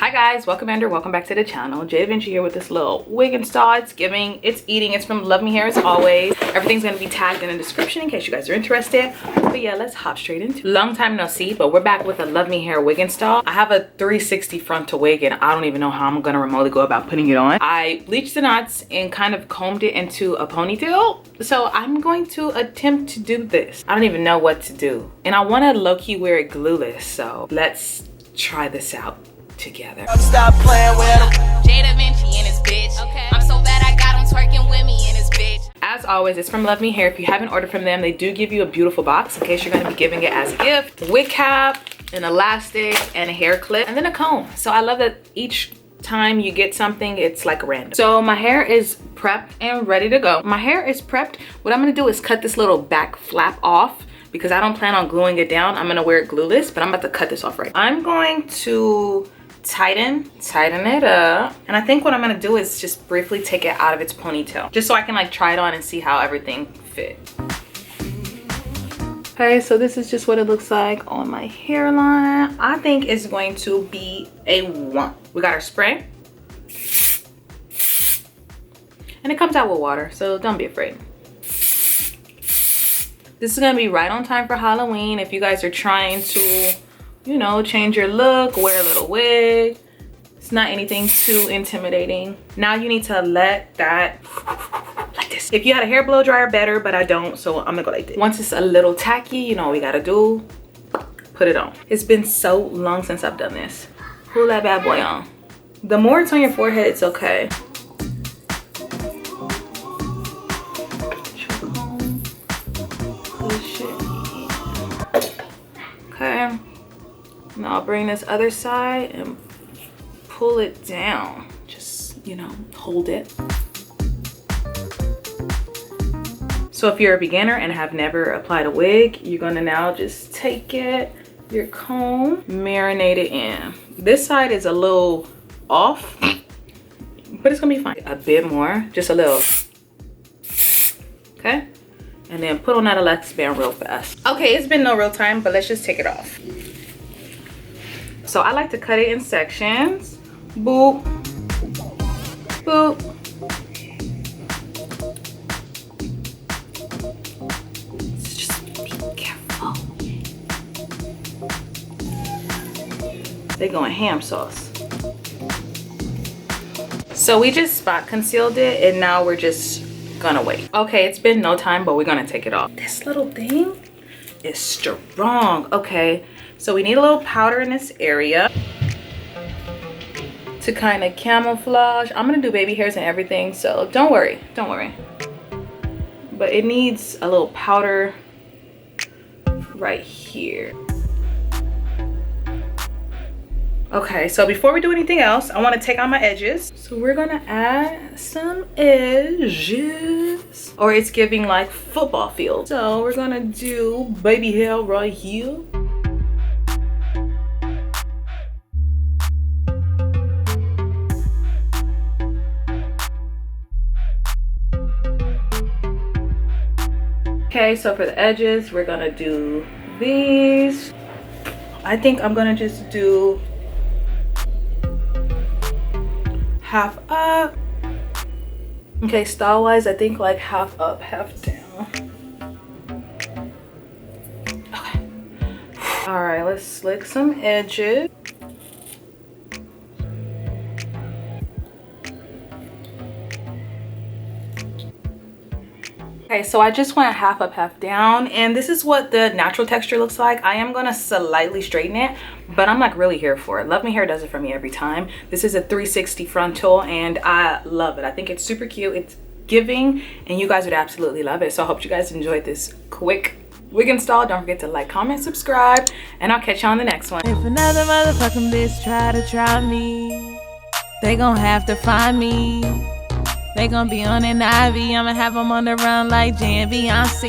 Hi guys, welcome back to the channel. jdevinci here with this little wig install. It's eating. It's from Luvme Hair as always. Everything's gonna be tagged in the description in case you guys are interested. But yeah, let's hop straight into it. Long time no see, but we're back with a Luvme Hair wig install. I have a 360 frontal wig and I don't even know how I'm gonna remotely go about putting it on. I bleached the knots and kind of combed it into a ponytail. So I'm going to attempt to do this. I don't even know what to do. And I wanna low-key wear it glueless, so let's try this out together. Stop playing with him. jdevinci and his bitch. Okay. I'm so bad I got him twerking with me and his bitch. As always, it's from Luvme Hair. If you haven't ordered from them, they do give you a beautiful box in case you're going to be giving it as a gift. Wig cap, an elastic, and a hair clip, and then a comb. So I love that each time you get something, it's like random. So my hair is prepped and ready to go. My hair is prepped. What I'm going to do is cut this little back flap off because I don't plan on gluing it down. I'm going to wear it glueless, but I'm about to cut this off right now. I'm going to tighten it up, and I think what I'm gonna do is just briefly take it out of its ponytail just so I can like try it on and see how everything fits. Okay, so this is just what it looks like on my hairline. I think it's going to be a 1. We got our spray and it comes out with water, so don't be afraid. This is gonna be right on time for Halloween. If you guys are trying to, you know, change your look, wear a little wig. It's not anything too intimidating. Now you need to let that, like this. If you had a hair blow dryer, better, but I don't, so I'm gonna go like this. Once it's a little tacky, you know what we gotta do? Put it on. It's been so long since I've done this. Pull that bad boy on. The more it's on your forehead, it's okay. Okay. Now I'll bring this other side and pull it down. Just, you know, hold it. So if you're a beginner and have never applied a wig, you're gonna now just take it, your comb, marinate it in. This side is a little off, but it's gonna be fine. A bit more, just a little. Okay? And then put on that elastic band real fast. Okay, it's been no real time, but let's just take it off. So I like to cut it in sections. Boop, boop. Just be careful. They going ham sauce. So we just spot concealed it and now we're just gonna wait. Okay, it's been no time, but we're gonna take it off. This little thing is strong. Okay. So we need a little powder in this area to kind of camouflage. I'm gonna do baby hairs and everything, so don't worry. But it needs a little powder right here. Okay, so before we do anything else, I want to take out my edges. So we're gonna add some edges, or it's giving like football field. So we're gonna do baby hair right here. Okay, so for the edges, we're gonna do these. I think I'm gonna just do half up. Okay, style wise, I think like half up, half down. Okay. All right, let's slick some edges. Okay, so I just went half up, half down, and this is what the natural texture looks like. I am gonna slightly straighten it, but I'm like really here for it. Luvme Hair does it for me every time. This is a 360 frontal and I love it. I think it's super cute. It's giving and you guys would absolutely love it. So I hope you guys enjoyed this quick wig install. Don't forget to like, comment, subscribe, and I'll catch you on the next one. If another motherfucking bitch try me, they gon' have to find me. They gon' be on an IV. I'ma have them on the run like jdevinci.